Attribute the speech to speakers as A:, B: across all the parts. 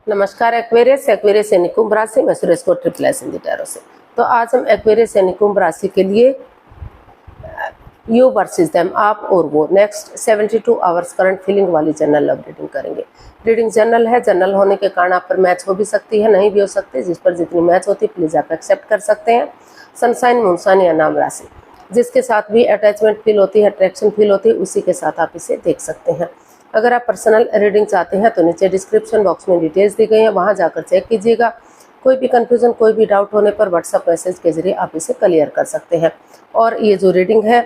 A: नमस्कार एक्वेरियस यानी कुंभ राशि में सुरेश को ट्रिपल एस हिंदी टैरो से। तो आज हम एक्वेरियस यानी कुंभ राशि के लिए यू वर्सेस देम आप और वो नेक्स्ट 72 आवर्स करंट फीलिंग वाली जनरल लव रीडिंग करेंगे। रीडिंग जनरल है, जनरल होने के कारण आप पर मैच हो भी सकती है, नहीं भी हो सकती। जिस पर जितनी मैच होती है प्लीज आप एक्सेप्ट कर सकते हैं। सनसाइन, मूनसाइन या नाम राशि जिसके साथ भी अटैचमेंट फील होती है, अट्रैक्शन फील होती है, उसी के साथ आप इसे देख सकते हैं। अगर आप पर्सनल रीडिंग चाहते हैं तो नीचे डिस्क्रिप्शन बॉक्स में डिटेल्स दी गई हैं, वहां जाकर चेक कीजिएगा। कोई भी कंफ्यूजन, कोई भी डाउट होने पर व्हाट्सएप मैसेज के जरिए आप इसे क्लियर कर सकते हैं। और ये जो रीडिंग है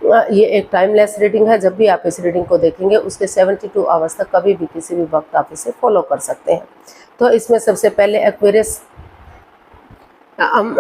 A: ये एक टाइमलेस रीडिंग है। जब भी आप इस रीडिंग को देखेंगे उसके 72 आवर्स तक कभी भी किसी भी वक्त आप इसे फॉलो कर सकते हैं। तो इसमें सबसे पहले एक्वेरियस हम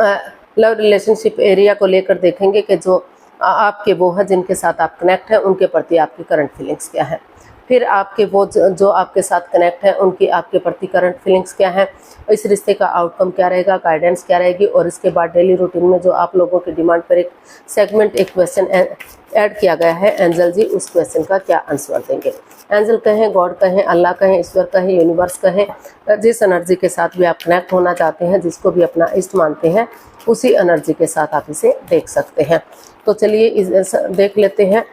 A: लव रिलेशनशिप एरिया को लेकर देखेंगे कि जो आपके वो हैं जिनके साथ आप कनेक्ट हैं उनके प्रति आपकी करंट फीलिंग्स क्या है। फिर आपके वो जो आपके साथ कनेक्ट हैं उनकी आपके प्रति करंट फीलिंग्स क्या है, इस रिश्ते का आउटकम क्या रहेगा, गाइडेंस क्या रहेगी। और इसके बाद डेली रूटीन में जो आप लोगों की डिमांड पर एक सेगमेंट, एक क्वेश्चन ऐड किया गया है, एंजल जी उस क्वेश्चन का क्या आंसर देंगे। एंजल कहें, गॉड कहें, अल्लाह कहें, ईश्वर कहें, यूनिवर्स कहें, जिस एनर्जी के साथ भी आप कनेक्ट होना चाहते हैं, जिसको भी अपना इष्ट मानते हैं, उसी एनर्जी के साथ आप इसे देख सकते हैं। तो चलिए देख लेते हैं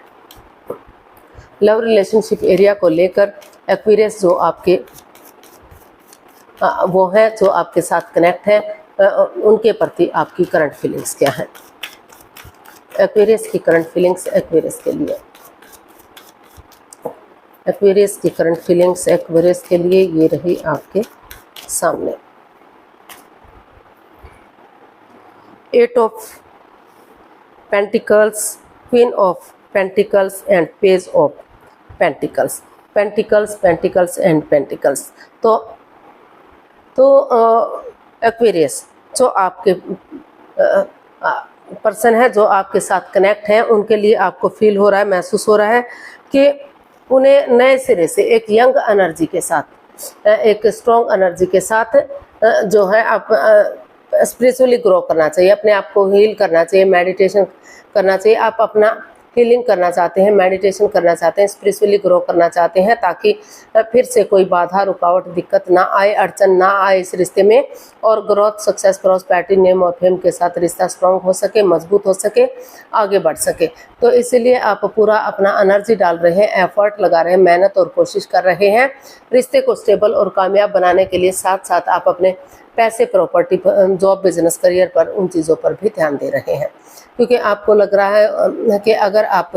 A: लव रिलेशनशिप एरिया को लेकर एक्वेरियस जो आपके वो हैं जो आपके साथ कनेक्ट हैं उनके प्रति आपकी करंट फीलिंग्स क्या है। एक्वेरियस की करंट फीलिंग्स एक्वेरियस के लिए, एक्वेरियस की करंट फीलिंग्स एक्वेरियस के लिए ये रही आपके सामने। 8 of pentacles, queen of pentacles and page of pentacles, pentacles, pentacles and pentacles. तो एक्वेरियस जो आपके पर्सन है जो आपके साथ कनेक्ट हैं उनके लिए आपको फील हो रहा है, महसूस हो रहा है कि उन्हें नए सिरे से एक यंग एनर्जी के साथ, एक स्ट्रॉन्ग एनर्जी के साथ जो है आप स्पिरिचुअली ग्रो करना चाहिए, अपने आप को हील करना चाहिए, मेडिटेशन करना चाहिए। आप अपना हीलिंग करना चाहते हैं, मेडिटेशन करना चाहते हैं, स्पिरिचुअली ग्रो करना चाहते हैं ताकि फिर से कोई बाधा, रुकावट, दिक्कत ना आए, अड़चन ना आए इस रिश्ते में। और ग्रोथ, सक्सेस, प्रॉस्पेरिटी, नेम और फेम के साथ रिश्ता स्ट्रांग हो सके, मजबूत हो सके, आगे बढ़ सके। तो इसलिए आप पूरा अपना एनर्जी डाल रहे हैं, एफर्ट लगा रहे हैं, मेहनत और कोशिश कर रहे हैं रिश्ते को स्टेबल और कामयाब बनाने के लिए। साथ साथ आप अपने पैसे, प्रॉपर्टी, जॉब, बिजनेस, करियर पर, उन चीज़ों पर भी ध्यान दे रहे हैं क्योंकि आपको लग रहा है कि अगर आप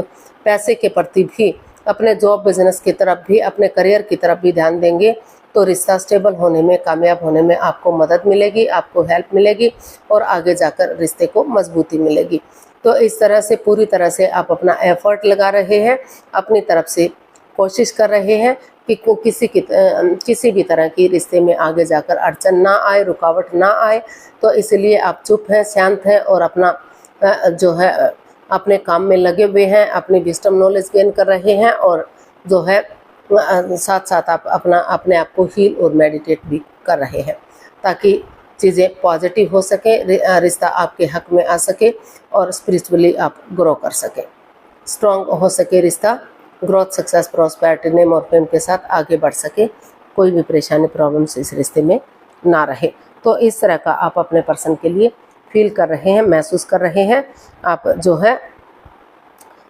A: पैसे के प्रति भी, अपने जॉब, बिजनेस की तरफ भी, अपने करियर की तरफ भी ध्यान देंगे तो रिश्ता स्टेबल होने में, कामयाब होने में आपको मदद मिलेगी, आपको हेल्प मिलेगी और आगे जाकर रिश्ते को मजबूती मिलेगी। तो इस तरह से पूरी तरह से आप अपना एफर्ट लगा रहे हैं, अपनी तरफ से कोशिश कर रहे हैं कि किसी भी तरह की रिश्ते में आगे जाकर अड़चन ना आए, रुकावट ना आए। तो इसलिए आप चुप हैं, शांत हैं और अपना जो है अपने काम में लगे हुए हैं, अपनी विजडम नॉलेज गेन कर रहे हैं और जो है साथ साथ आप अपने आप को हील और मेडिटेट भी कर रहे हैं ताकि चीज़ें पॉजिटिव हो सके, रिश्ता आपके हक में आ सके और स्पिरिचुअली आप ग्रो कर सके, स्ट्रॉन्ग हो सके रिश्ता, ग्रोथ, सक्सेस, प्रॉस्पेरिटी, नेम और फेम के साथ आगे बढ़ सके, कोई भी परेशानी, प्रॉब्लम्स इस रिश्ते में ना रहे। तो इस तरह का आप अपने पर्सन के लिए फील कर रहे हैं, महसूस कर रहे हैं। आप जो है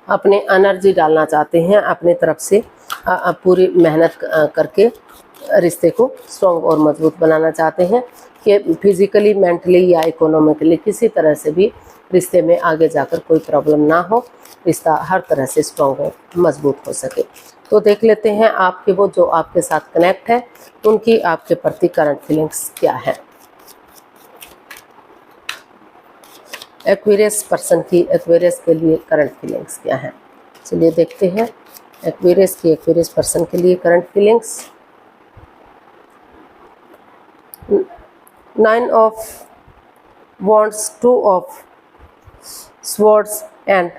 A: अपने एनर्जी डालना चाहते हैं, अपने तरफ से पूरी मेहनत करके रिश्ते को स्ट्रॉन्ग और मजबूत बनाना चाहते हैं कि फिजिकली, मेंटली या इकोनॉमिकली किसी तरह से भी रिश्ते में आगे जाकर कोई प्रॉब्लम ना हो, रिश्ता हर तरह से स्ट्रॉन्ग और मजबूत हो सके। तो देख लेते हैं आपके वो जो आपके साथ कनेक्ट है उनकी आपके प्रति करंट फीलिंग्स क्या है। एक्वेरियस पर्सन की, एक्वेरियस के लिए करंट फीलिंग्स क्या है, चलिए देखते हैं एक्वेरियस की, एक्वेरियस पर्सन के लिए current feelings. 9 of wands, 2 of swords and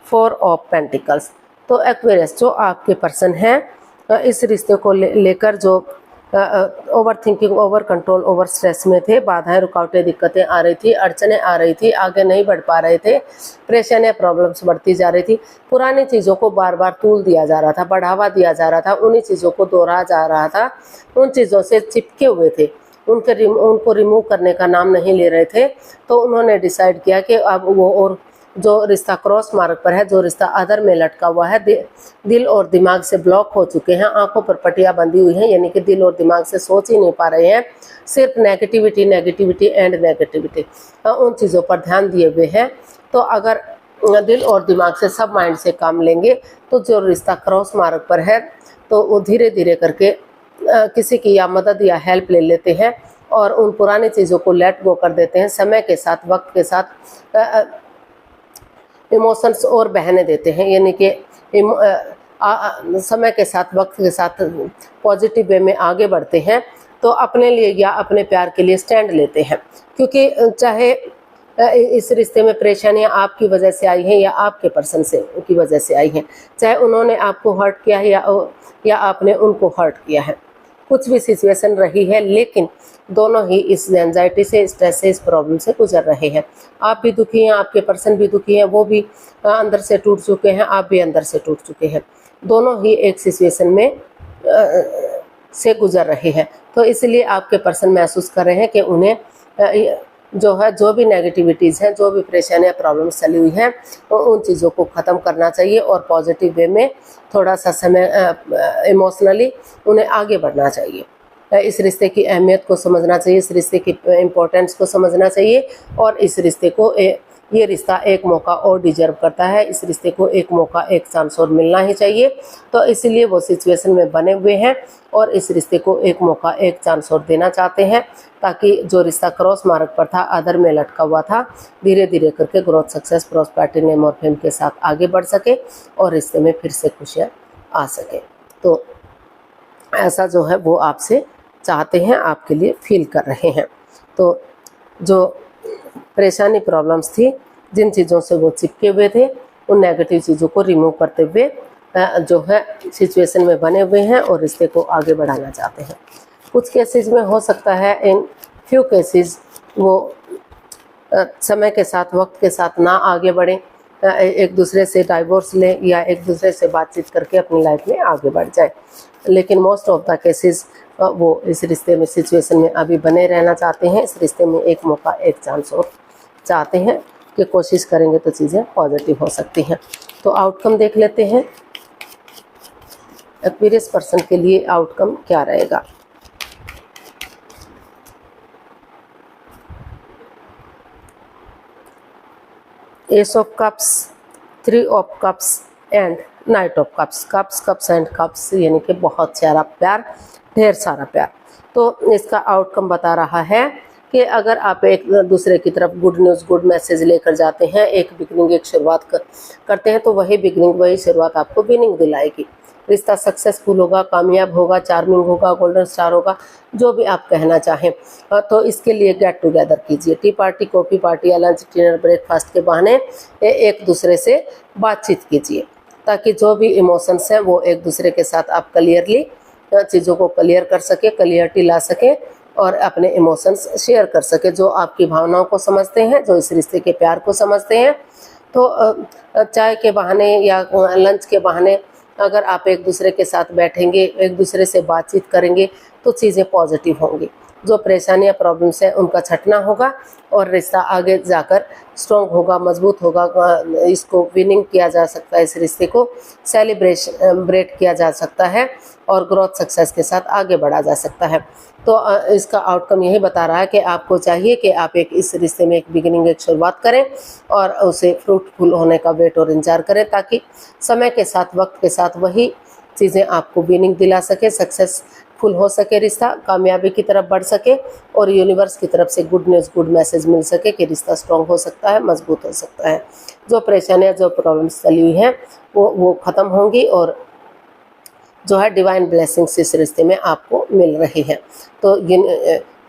A: 4 of pentacles. तो एक्वेरियस जो आपके पर्सन हैं इस रिश्ते को लेकर जो over thinking, over control, over stress में थे, बाधाएं, रुकावटें, दिक्कतें आ रही थी, अड़चनें आ रही थी, आगे नहीं बढ़ पा रहे थे, परेशानियां, प्रॉब्लम्स बढ़ती जा रही थी, पुरानी चीज़ों को बार बार तूल दिया जा रहा था, बढ़ावा दिया जा रहा था, उन्हीं चीज़ों को दोहराया जा रहा था, उन चीज़ों से चिपके हुए थे, उनको रिमूव करने का नाम नहीं ले रहे थे। तो उन्होंने डिसाइड किया कि अब वो, और जो रिश्ता क्रॉस मार्ग पर है, जो रिश्ता अधर में लटका हुआ है, दिल और दिमाग से ब्लॉक हो चुके हैं, आंखों पर पट्टियां बंधी हुई हैं, यानी कि दिल और दिमाग से सोच ही नहीं पा रहे हैं, सिर्फ नेगेटिविटी, नेगेटिविटी एंड नेगेटिविटी, उन चीज़ों पर ध्यान दिए हुए हैं। तो अगर दिल और दिमाग से, सब माइंड से काम लेंगे तो जो रिश्ता क्रॉस मार्ग पर है, तो वो धीरे धीरे करके किसी की या मदद या हेल्प ले लेते हैं और उन पुरानी चीज़ों को लेट गो कर देते हैं। समय के साथ, वक्त के साथ इमोशंस और बहने देते हैं, यानी कि समय के साथ, वक्त के साथ पॉजिटिव वे में आगे बढ़ते हैं, तो अपने लिए या अपने प्यार के लिए स्टैंड लेते हैं। क्योंकि चाहे इस रिश्ते में परेशानियां आपकी वजह से आई हैं या आपके पर्सन से की वजह से आई हैं, चाहे उन्होंने आपको हर्ट किया है या आपने उनको हर्ट किया है, कुछ भी सिचुएशन रही है, लेकिन दोनों ही इस एंजाइटी से, स्ट्रेस से, इस प्रॉब्लम से गुजर रहे हैं। आप भी दुखी हैं, आपके पर्सन भी दुखी हैं, वो भी अंदर से टूट चुके हैं, आप भी अंदर से टूट चुके हैं, दोनों ही एक सिचुएशन में से गुजर रहे हैं। तो इसलिए आपके पर्सन महसूस कर रहे हैं कि उन्हें जो भी नेगेटिविटीज़ हैं, जो भी परेशानियाँ, प्रॉब्लम्स चली हुई हैं, तो उन चीज़ों को ख़त्म करना चाहिए और पॉजिटिव वे में थोड़ा सा समय इमोशनली उन्हें आगे बढ़ना चाहिए। इस रिश्ते की अहमियत को समझना चाहिए, इस रिश्ते की इम्पोर्टेंस को समझना चाहिए और इस रिश्ते को ये रिश्ता एक मौका और डिजर्व करता है, इस रिश्ते को एक मौका, एक चांस और मिलना ही चाहिए। तो इसलिए वो सिचुएशन में बने हुए हैं और इस रिश्ते को एक मौका, एक चांस और देना चाहते हैं, ताकि जो रिश्ता क्रॉस मार्ग पर था, अधर में लटका हुआ था, धीरे धीरे करके ग्रोथ, सक्सेस, प्रॉस्पेरिटी, नेम और फेम के साथ आगे बढ़ सके और रिश्ते में फिर से खुशियाँ आ सके। तो ऐसा जो है वो आपसे चाहते हैं, आपके लिए फील कर रहे हैं। तो जो परेशानी, प्रॉब्लम्स थी, जिन चीज़ों से वो चिपके हुए थे, उन नेगेटिव चीज़ों को रिमूव करते हुए जो है सिचुएशन में बने हुए हैं और रिश्ते को आगे बढ़ाना चाहते हैं। कुछ केसेस में हो सकता है, इन फ्यू केसेस वो समय के साथ, वक्त के साथ ना आगे बढ़ें, एक दूसरे से डाइवोर्स लें या एक दूसरे से बातचीत करके अपनी लाइफ में आगे बढ़ जाए, लेकिन मोस्ट ऑफ द केसेस वो इस रिश्ते में, सिचुएशन में अभी बने रहना चाहते हैं, इस रिश्ते में एक मौका, एक चांस और चाहते हैं कि कोशिश करेंगे तो चीज़ें पॉजिटिव हो सकती हैं। तो आउटकम देख लेते हैं, एक्वेरियस पर्सन के लिए आउटकम क्या रहेगा। S of cups, 3 of cups and night of cups. Cups and cups यानी कि बहुत सारा प्यार, ढेर सारा प्यार। तो इसका आउटकम बता रहा है कि अगर आप एक दूसरे की तरफ गुड न्यूज़, गुड मैसेज लेकर जाते हैं, एक बिगनिंग, एक शुरुआत करते हैं, तो वही बिगनिंग, वही शुरुआत आपको विनिंग दिलाएगी। रिश्ता सक्सेसफुल होगा, कामयाब होगा, चार्मिंग होगा, गोल्डन स्टार होगा, जो भी आप कहना चाहें। तो इसके लिए गेट टुगेदर कीजिए, टी पार्टी, कॉफ़ी पार्टी या लंच, डिनर, ब्रेकफास्ट के बहाने एक दूसरे से बातचीत कीजिए, ताकि जो भी इमोशंस हैं वो एक दूसरे के साथ आप क्लियरली चीज़ों को क्लियर कर सके, क्लियरिटी ला सके और अपने इमोशंस शेयर कर सके, जो आपकी भावनाओं को समझते हैं, जो इस रिश्ते के प्यार को समझते हैं। तो चाय के बहाने या लंच के बहाने अगर आप एक दूसरे के साथ बैठेंगे, एक दूसरे से बातचीत करेंगे, तो चीज़ें पॉजिटिव होंगी। जो परेशानियां, प्रॉब्लम्स हैं, उनका छटना होगा और रिश्ता आगे जाकर स्ट्रॉन्ग होगा, मजबूत होगा। इसको विनिंग किया जा सकता है, इस रिश्ते को सेलिब्रेट किया जा सकता है और ग्रोथ, सक्सेस के साथ आगे बढ़ा जा सकता है। तो इसका आउटकम यही बता रहा है कि आपको चाहिए कि आप इस रिश्ते में एक बिगिनिंग, एक शुरुआत करें और उसे फ्रूटफुल होने का वेट और इंतजार करें, ताकि समय के साथ, वक्त के साथ वही चीज़ें आपको विनिंग दिला सके, सक्सेसफुल हो सके, रिश्ता कामयाबी की तरफ बढ़ सके और यूनिवर्स की तरफ से गुड न्यूज़, गुड मैसेज मिल सके कि रिश्ता स्ट्रॉन्ग हो सकता है, मजबूत हो सकता है। जो परेशानियाँ, जो प्रॉब्लम्स चली हुई हैं वो ख़त्म होंगी और जो है डिवाइन ब्लेसिंग्स इस रिश्ते में आपको मिल रही है। तो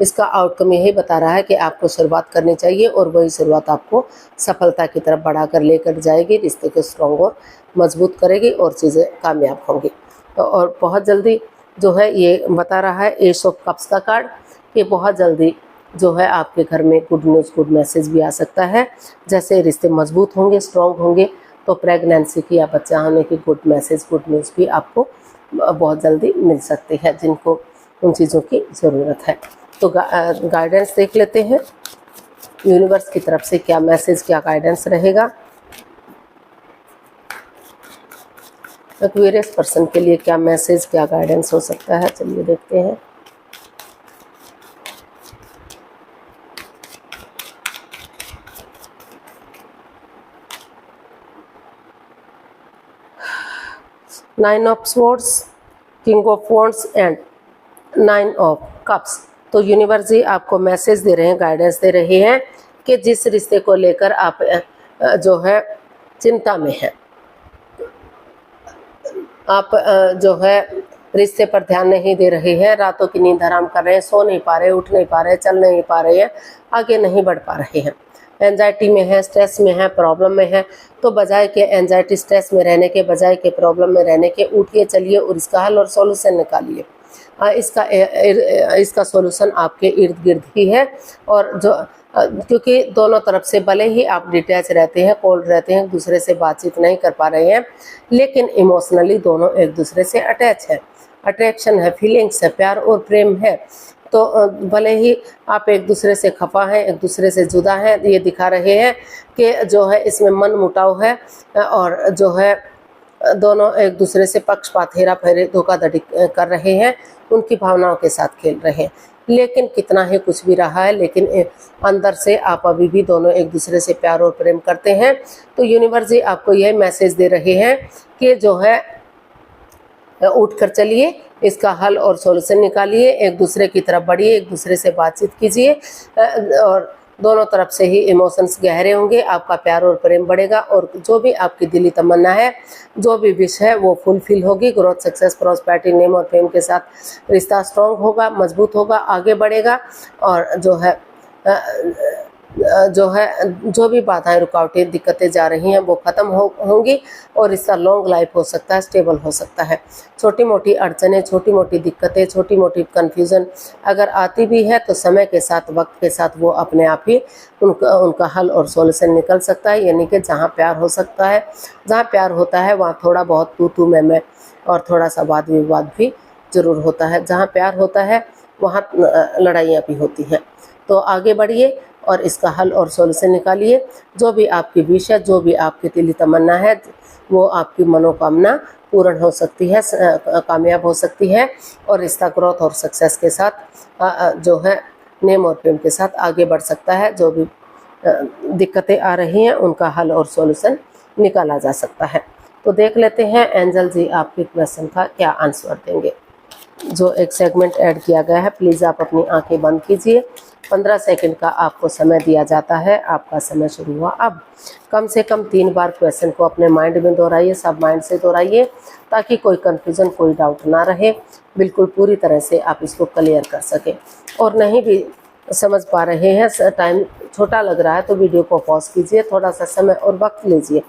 A: इसका आउटकम यही बता रहा है कि आपको शुरुआत करनी चाहिए और वही शुरुआत आपको सफलता की तरफ बढ़ाकर लेकर जाएगी, रिश्ते को स्ट्रॉन्ग और मजबूत करेगी और चीज़ें कामयाब होंगी। और बहुत जल्दी जो है ये बता रहा है एस ऑफ कप्स का कार्ड कि बहुत जल्दी जो है आपके घर में गुड न्यूज़, गुड मैसेज भी आ सकता है। जैसे रिश्ते मजबूत होंगे, स्ट्रॉन्ग होंगे, तो प्रेगनेंसी की या बच्चा होने की गुड मैसेज, गुड न्यूज़ भी आपको बहुत जल्दी मिल सकती है, जिनको उन चीज़ों की ज़रूरत है। तो गाइडेंस देख लेते हैं, यूनिवर्स की तरफ से क्या मैसेज, क्या गाइडेंस रहेगा एक्वेरियस पर्सन के लिए, क्या मैसेज, क्या गाइडेंस हो सकता है। चलिए देखते हैं। Nine of swords, king of wands and nine of cups. तो यूनिवर्स जी आपको मैसेज दे रहे हैं, गाइडेंस दे रहे हैं कि जिस रिश्ते को लेकर आप जो है चिंता में हैं, आप जो है रिश्ते पर ध्यान नहीं दे रहे हैं, रातों की नींद हराम कर रहे हैं, सो नहीं पा रहे, उठ नहीं पा रहे, चल नहीं पा रहे हैं, आगे नहीं बढ़ पा रहे हैं, एंजाइटी में है, स्ट्रेस में है, प्रॉब्लम में है, तो बजाय के एंजाइटी स्ट्रेस में रहने के, बजाय के प्रॉब्लम में रहने के, उठिए चलिए और इसका हल और सॉल्यूशन निकालिए। इसका सॉल्यूशन आपके इर्द गिर्द ही है। और जो क्योंकि दोनों तरफ से भले ही आप डिटैच रहते हैं, कोल्ड रहते हैं, एक दूसरे से बातचीत नहीं कर पा रहे हैं, लेकिन इमोशनली दोनों एक दूसरे से अटैच है, अट्रैक्शन है, फीलिंग्स है, प्यार और प्रेम है। तो भले ही आप एक दूसरे से खफा हैं, एक दूसरे से जुदा हैं, ये दिखा रहे हैं कि जो है इसमें मन मुटाव है और जो है दोनों एक दूसरे से पक्षपात, हेरा फेरी, धोखाधड़ी कर रहे हैं, उनकी भावनाओं के साथ खेल रहे हैं। लेकिन कितना ही कुछ भी रहा है, लेकिन अंदर से आप अभी भी दोनों एक दूसरे से प्यार और प्रेम करते हैं। तो यूनिवर्स जी आपको यह मैसेज दे रहे हैं कि जो है उठकर चलिए, इसका हल और सॉल्यूशन निकालिए, एक दूसरे की तरफ बढ़िए, एक दूसरे से बातचीत कीजिए और दोनों तरफ से ही इमोशंस गहरे होंगे, आपका प्यार और प्रेम बढ़ेगा और जो भी आपकी दिली तमन्ना है, जो भी विश है वो फुलफिल होगी। ग्रोथ, सक्सेस, प्रॉस्पेरिटी, नेम और फेम के साथ रिश्ता स्ट्रॉन्ग होगा, मजबूत होगा, आगे बढ़ेगा और जो भी बाधाएं, रुकावटें, दिक्कतें जा रही हैं वो ख़त्म होंगी और इसका लॉन्ग लाइफ हो सकता है, स्टेबल हो सकता है। छोटी मोटी अड़चनें, छोटी मोटी दिक्कतें, छोटी मोटी कन्फ्यूज़न अगर आती भी है तो समय के साथ, वक्त के साथ वो अपने आप ही उनका हल और सॉल्यूशन निकल सकता है। यानी कि जहाँ प्यार हो सकता है, जहाँ प्यार होता है वहाँ थोड़ा बहुत तू मैं और थोड़ा सा वाद विवाद भी ज़रूर होता है। जहाँ प्यार होता है वहाँ लड़ाइयाँ भी होती हैं। तो आगे बढ़िए और इसका हल और सॉल्यूशन निकालिए। जो भी आपकी विश है, जो भी आपकी दिली तमन्ना है, वो आपकी मनोकामना पूर्ण हो सकती है, कामयाब हो सकती है और रिश्ता ग्रोथ और सक्सेस के साथ जो है नेम और फेम के साथ आगे बढ़ सकता है। जो भी दिक्कतें आ रही हैं उनका हल और सॉल्यूशन निकाला जा सकता है। तो देख लेते हैं एंजल जी आपके क्वेश्चन का क्या आंसर देंगे। जो एक सेगमेंट ऐड किया गया है, प्लीज़ आप अपनी आंखें बंद कीजिए। 15 सेकंड का आपको समय दिया जाता है। आपका समय शुरू हुआ अब। कम से कम 3 बार क्वेश्चन को अपने माइंड में दोहराइए, सब माइंड से दोहराइए ताकि कोई कन्फ्यूज़न, कोई डाउट ना रहे। बिल्कुल पूरी तरह से आप इसको क्लियर कर सकें। और नहीं भी समझ पा रहे हैं, टाइम छोटा लग रहा है, तो वीडियो को पॉज कीजिए, थोड़ा सा समय और वक्त लीजिए।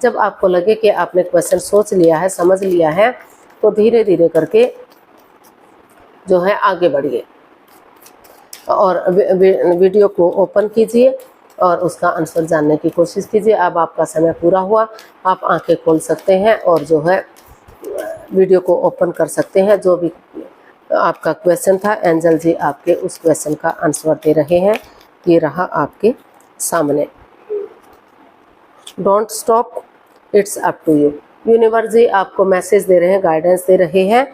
A: जब आपको लगे कि आपने क्वेश्चन सोच लिया है, समझ लिया है, तो धीरे धीरे करके जो है आगे बढ़िए और वीडियो को ओपन कीजिए और उसका आंसर जानने की कोशिश कीजिए। अब आपका समय पूरा हुआ, आप आंखें खोल सकते हैं और जो है वीडियो को ओपन कर सकते हैं। जो भी आपका क्वेश्चन था, एंजल जी आपके उस क्वेश्चन का आंसर दे रहे हैं। ये रहा आपके सामने। Don't stop, it's up to you. Universe ji आपको मैसेज दे रहे हैं, गाइडेंस दे रहे हैं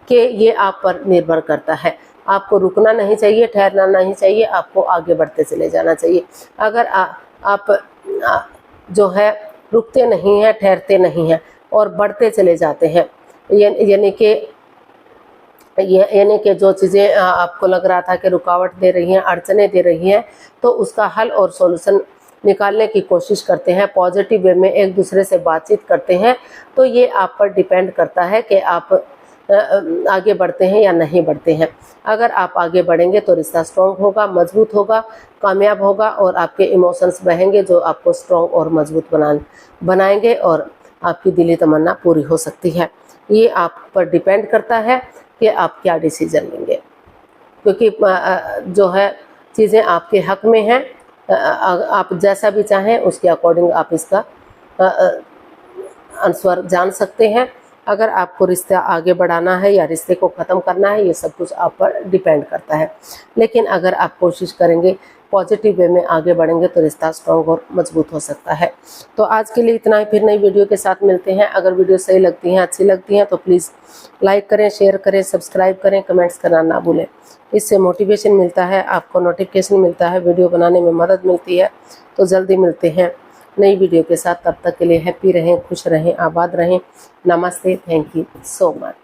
A: कि ये आप पर निर्भर करता है। आपको रुकना नहीं चाहिए, ठहरना नहीं चाहिए, आपको आगे बढ़ते चले जाना चाहिए। अगर आप जो है रुकते नहीं हैं, ठहरते नहीं हैं और बढ़ते चले जाते हैं, यानी कि जो चीज़ें आपको लग रहा था कि रुकावट दे रही हैं, अड़चने दे रही हैं, तो उसका हल और सॉल्यूशन निकालने की कोशिश करते हैं, पॉजिटिव वे में एक दूसरे से बातचीत करते हैं, तो ये आप पर डिपेंड करता है कि आप आगे बढ़ते हैं या नहीं बढ़ते हैं। अगर आप आगे बढ़ेंगे तो रिश्ता स्ट्रॉन्ग होगा, मजबूत होगा, कामयाब होगा और आपके इमोशंस बहेंगे जो आपको स्ट्रॉन्ग और मजबूत बनाएंगे और आपकी दिली तमन्ना पूरी हो सकती है। ये आप पर डिपेंड करता है। कि आप क्या डिसीजन लेंगे, क्योंकि जो है चीज़ें आपके हक में हैं। आप जैसा भी चाहें उसके अकॉर्डिंग आप इसका आंसर जान सकते हैं। अगर आपको रिश्ता आगे बढ़ाना है या रिश्ते को ख़त्म करना है, ये सब कुछ आप पर डिपेंड करता है। लेकिन अगर आप कोशिश करेंगे, पॉजिटिव वे में आगे बढ़ेंगे, तो रिश्ता स्ट्रॉन्ग और मजबूत हो सकता है। तो आज के लिए इतना ही, फिर नई वीडियो के साथ मिलते हैं। अगर वीडियो सही लगती हैं, अच्छी लगती हैं, तो प्लीज़ लाइक करें, शेयर करें, सब्सक्राइब करें, कमेंट्स करना ना भूलें। इससे मोटिवेशन मिलता है, आपको नोटिफिकेशन मिलता है, वीडियो बनाने में मदद मिलती है। तो जल्दी मिलते हैं नई वीडियो के साथ। तब तक के लिए हैप्पी रहें, खुश रहें, आबाद रहें। नमस्ते, थैंक यू सो मच।